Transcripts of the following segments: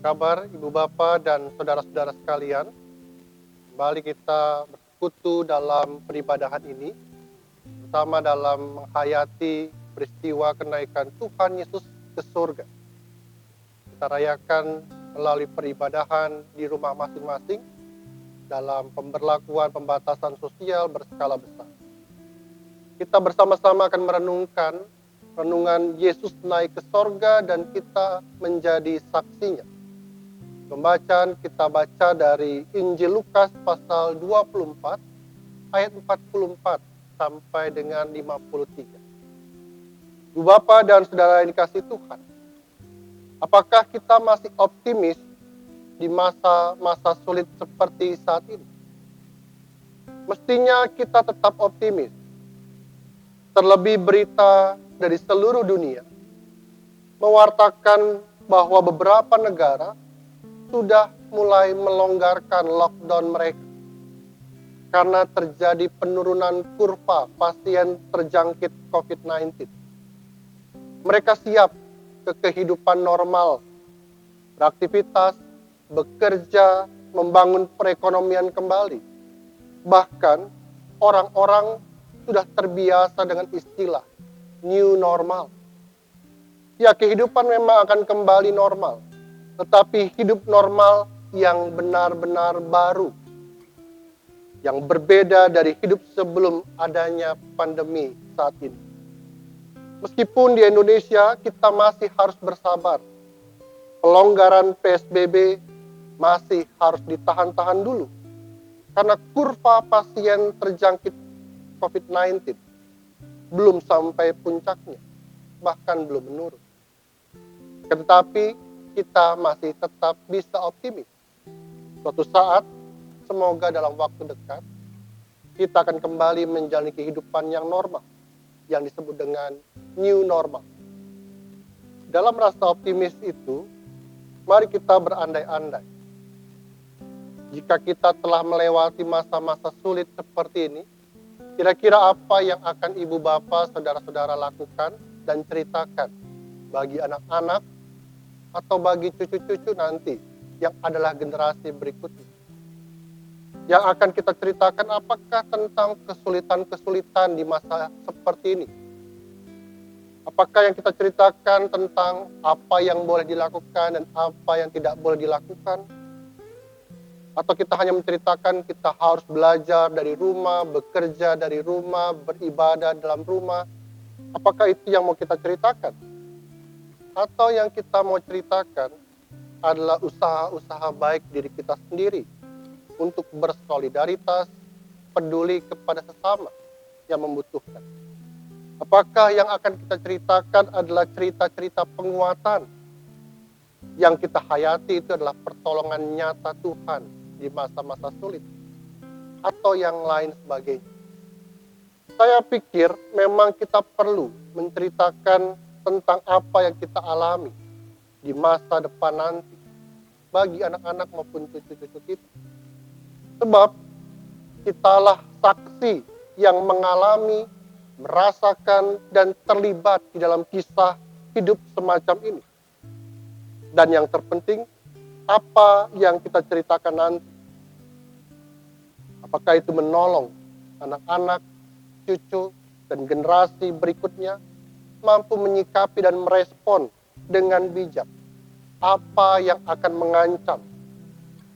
Kabar Ibu Bapak dan saudara-saudara sekalian, kembali kita bersekutu dalam peribadahan ini, bersama dalam menghayati peristiwa kenaikan Tuhan Yesus ke surga. Kita rayakan melalui peribadahan di rumah masing-masing dalam pemberlakuan pembatasan sosial berskala besar. Kita bersama-sama akan renungan Yesus naik ke sorga dan kita menjadi saksinya. Pembacaan kita baca dari Injil Lukas pasal 24 ayat 44 sampai dengan 53. Ibu Bapak dan saudara yang dikasihi Tuhan, apakah kita masih optimis di masa-masa sulit seperti saat ini? Mestinya kita tetap optimis. Terlebih berita dari seluruh dunia mewartakan bahwa beberapa negara sudah mulai melonggarkan lockdown mereka karena terjadi penurunan kurva pasien terjangkit COVID-19. Mereka siap ke kehidupan normal, beraktivitas, bekerja, membangun perekonomian kembali. Bahkan orang-orang sudah terbiasa dengan istilah new normal. Ya, kehidupan memang akan kembali normal, tetapi hidup normal yang benar-benar baru, yang berbeda dari hidup sebelum adanya pandemi saat ini. Meskipun di Indonesia kita masih harus bersabar, pelonggaran PSBB masih harus ditahan-tahan dulu, karena kurva pasien terjangkit COVID-19 belum sampai puncaknya, bahkan belum menurun. Tetapi kita masih tetap bisa optimis. Suatu saat, semoga dalam waktu dekat, kita akan kembali menjalani kehidupan yang normal, yang disebut dengan new normal. Dalam rasa optimis itu, mari kita berandai-andai. Jika kita telah melewati masa-masa sulit seperti ini, kira-kira apa yang akan ibu bapak, saudara-saudara lakukan dan ceritakan bagi anak-anak atau bagi cucu-cucu nanti yang adalah generasi berikutnya. Yang akan kita ceritakan apakah tentang kesulitan-kesulitan di masa seperti ini? Apakah yang kita ceritakan tentang apa yang boleh dilakukan dan apa yang tidak boleh dilakukan? Atau kita hanya menceritakan kita harus belajar dari rumah, bekerja dari rumah, beribadah dalam rumah? Apakah itu yang mau kita ceritakan? Atau yang kita mau ceritakan adalah usaha-usaha baik diri kita sendiri untuk bersolidaritas, peduli kepada sesama yang membutuhkan. Apakah yang akan kita ceritakan adalah cerita-cerita penguatan yang kita hayati itu adalah pertolongan nyata Tuhan di masa-masa sulit, atau yang lain sebagainya? Saya pikir memang kita perlu menceritakan tentang apa yang kita alami di masa depan nanti bagi anak-anak maupun cucu-cucu kita. Sebab kitalah saksi yang mengalami, merasakan, dan terlibat di dalam kisah hidup semacam ini. Dan yang terpenting, apa yang kita ceritakan nanti. Apakah itu menolong anak-anak, cucu, dan generasi berikutnya mampu menyikapi dan merespon dengan bijak apa yang akan mengancam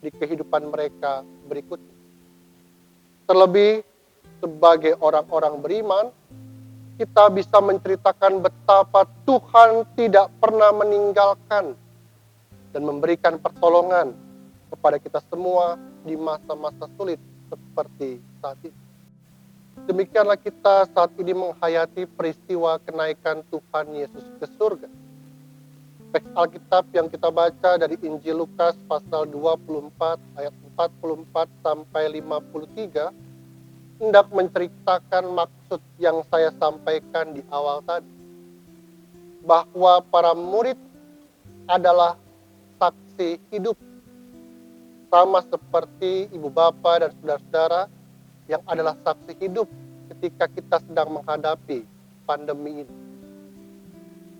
di kehidupan mereka berikutnya. Terlebih sebagai orang-orang beriman, kita bisa menceritakan betapa Tuhan tidak pernah meninggalkan dan memberikan pertolongan kepada kita semua di masa-masa sulit seperti saat ini. Demikianlah kita saat ini menghayati peristiwa kenaikan Tuhan Yesus ke surga. Teks Alkitab yang kita baca dari Injil Lukas pasal 24 ayat 44 sampai 53 hendak menceritakan maksud yang saya sampaikan di awal tadi. Bahwa para murid adalah saksi hidup. Sama seperti ibu bapak dan saudara-saudara yang adalah saksi hidup ketika kita sedang menghadapi pandemi ini.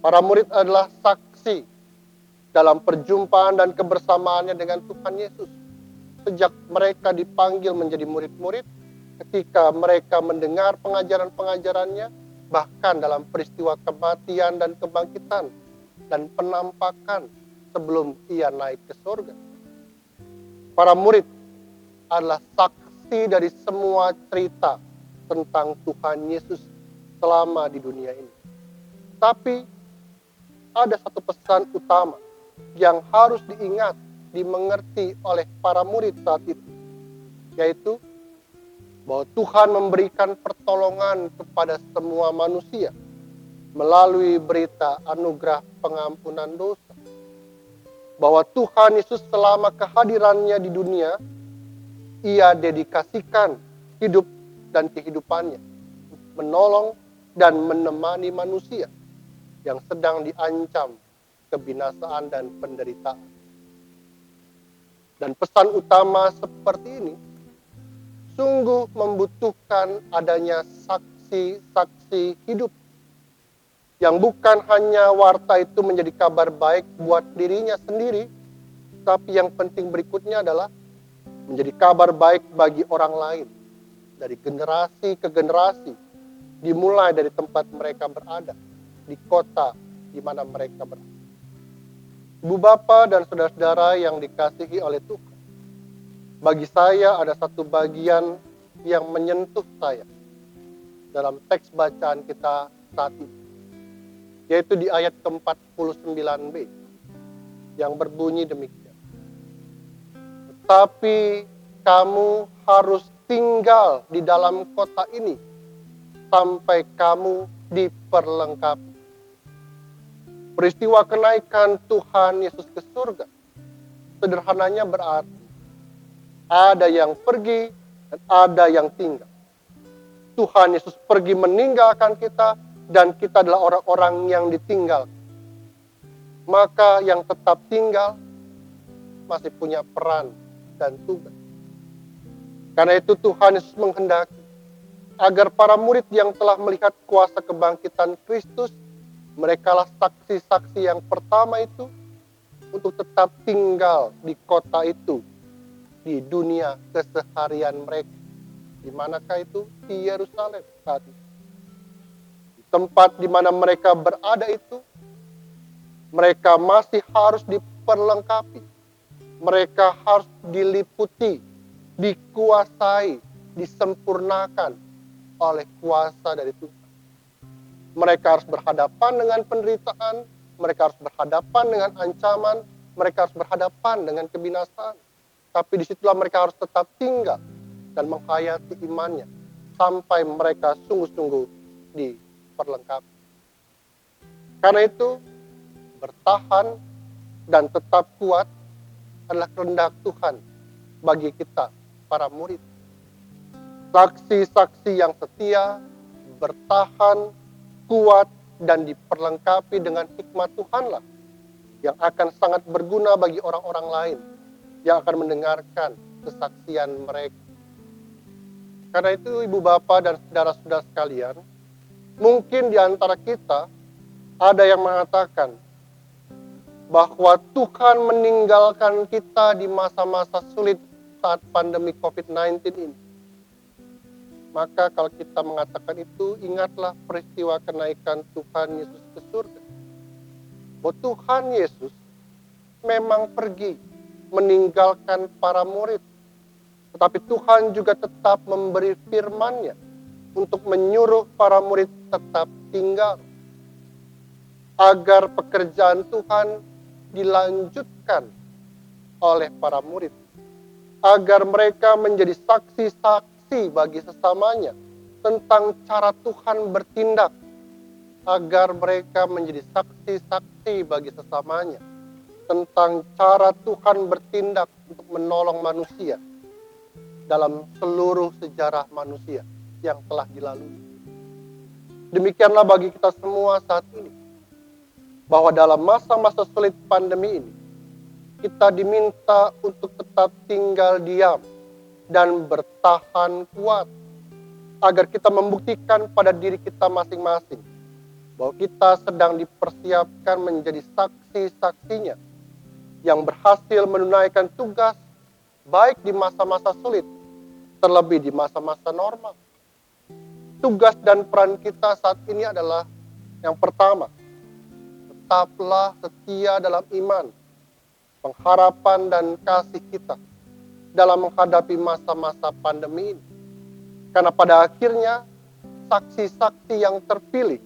Para murid adalah saksi dalam perjumpaan dan kebersamaannya dengan Tuhan Yesus. Sejak mereka dipanggil menjadi murid-murid, ketika mereka mendengar pengajaran-pengajarannya, bahkan dalam peristiwa kematian dan kebangkitan, dan penampakan sebelum ia naik ke surga. Para murid adalah saksi dari semua cerita tentang Tuhan Yesus selama di dunia ini. Tapi ada satu pesan utama yang harus diingat, dimengerti oleh para murid saat itu, yaitu bahwa Tuhan memberikan pertolongan kepada semua manusia melalui berita anugerah pengampunan dosa. Bahwa Tuhan Yesus selama kehadirannya di dunia, ia dedikasikan hidup dan kehidupannya menolong dan menemani manusia yang sedang diancam kebinasaan dan penderitaan. Dan pesan utama seperti ini sungguh membutuhkan adanya saksi-saksi hidup yang bukan hanya warta itu menjadi kabar baik buat dirinya sendiri, tapi yang penting berikutnya adalah menjadi kabar baik bagi orang lain, dari generasi ke generasi, dimulai dari tempat mereka berada, di kota di mana mereka berada. Ibu bapa dan saudara-saudara yang dikasihi oleh Tuhan, bagi saya ada satu bagian yang menyentuh saya dalam teks bacaan kita saat ini, yaitu di ayat ke-49b yang berbunyi demikian. Tetapi kamu harus tinggal di dalam kota ini sampai kamu diperlengkapi. Peristiwa kenaikan Tuhan Yesus ke surga sederhananya berarti ada yang pergi dan ada yang tinggal. Tuhan Yesus pergi meninggalkan kita dan kita adalah orang-orang yang ditinggal. Maka yang tetap tinggal masih punya peran dan tugas. Karena itu Tuhan Yesus menghendaki agar para murid yang telah melihat kuasa kebangkitan Kristus, merekalah saksi-saksi yang pertama itu untuk tetap tinggal di kota itu, di dunia keseharian mereka. Di manakah itu? Di Yerusalem saat itu. Di tempat di mana mereka berada itu, mereka masih harus diperlengkapi. Mereka harus diliputi, dikuasai, disempurnakan oleh kuasa dari Tuhan. Mereka harus berhadapan dengan penderitaan, mereka harus berhadapan dengan ancaman, mereka harus berhadapan dengan kebinasaan. Tapi disitulah mereka harus tetap tinggal dan menghayati imannya sampai mereka sungguh-sungguh diperlengkapi. Karena itu, bertahan dan tetap kuat adalah kehendak Tuhan bagi kita, para murid. Saksi-saksi yang setia, bertahan, kuat, dan diperlengkapi dengan hikmat Tuhanlah yang akan sangat berguna bagi orang-orang lain yang akan mendengarkan kesaksian mereka. Karena itu ibu bapa dan saudara-saudara sekalian, mungkin di antara kita ada yang mengatakan bahwa Tuhan meninggalkan kita di masa-masa sulit saat pandemi COVID-19 ini. Maka kalau kita mengatakan itu, ingatlah peristiwa kenaikan Tuhan Yesus ke surga. Bahwa Tuhan Yesus memang pergi meninggalkan para murid. Tetapi Tuhan juga tetap memberi firman-Nya untuk menyuruh para murid tetap tinggal. Agar pekerjaan Tuhan dilanjutkan oleh para murid. Agar mereka menjadi saksi-saksi bagi sesamanya tentang cara Tuhan bertindak, agar mereka menjadi saksi-saksi bagi sesamanya tentang cara Tuhan bertindak untuk menolong manusia dalam seluruh sejarah manusia yang telah dilalui. Demikianlah bagi kita semua saat ini, bahwa dalam masa-masa sulit pandemi ini, kita diminta untuk tetap tinggal diam dan bertahan kuat, agar kita membuktikan pada diri kita masing-masing bahwa kita sedang dipersiapkan menjadi saksi-saksinya yang berhasil menunaikan tugas baik di masa-masa sulit, terlebih di masa-masa normal. Tugas dan peran kita saat ini adalah yang pertama, tetaplah setia dalam iman, pengharapan dan kasih kita dalam menghadapi masa-masa pandemi ini. Karena pada akhirnya, saksi-saksi yang terpilih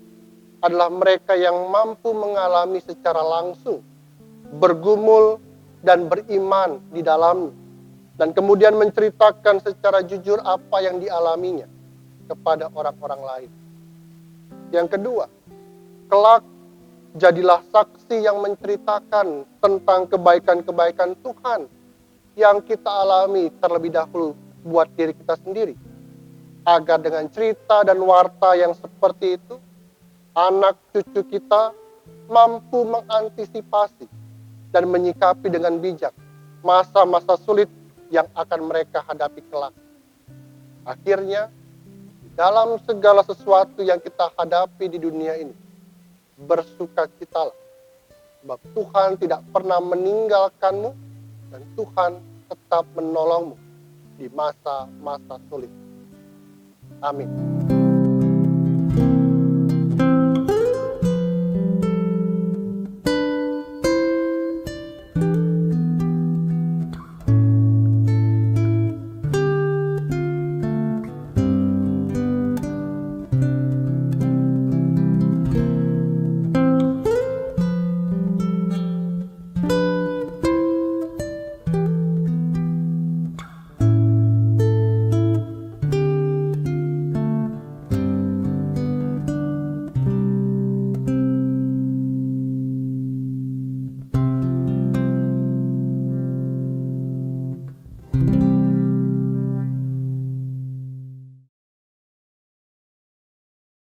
adalah mereka yang mampu mengalami secara langsung, bergumul dan beriman di dalamnya, dan kemudian menceritakan secara jujur apa yang dialaminya kepada orang-orang lain. Yang kedua, kelak jadilah saksi yang menceritakan tentang kebaikan-kebaikan Tuhan yang kita alami terlebih dahulu buat diri kita sendiri. Agar dengan cerita dan warta yang seperti itu, anak cucu kita mampu mengantisipasi dan menyikapi dengan bijak masa-masa sulit yang akan mereka hadapi kelak. Akhirnya, dalam segala sesuatu yang kita hadapi di dunia ini, bersukacitalah, sebab Tuhan tidak pernah meninggalkanmu dan Tuhan tetap menolongmu di masa-masa sulit. Amin.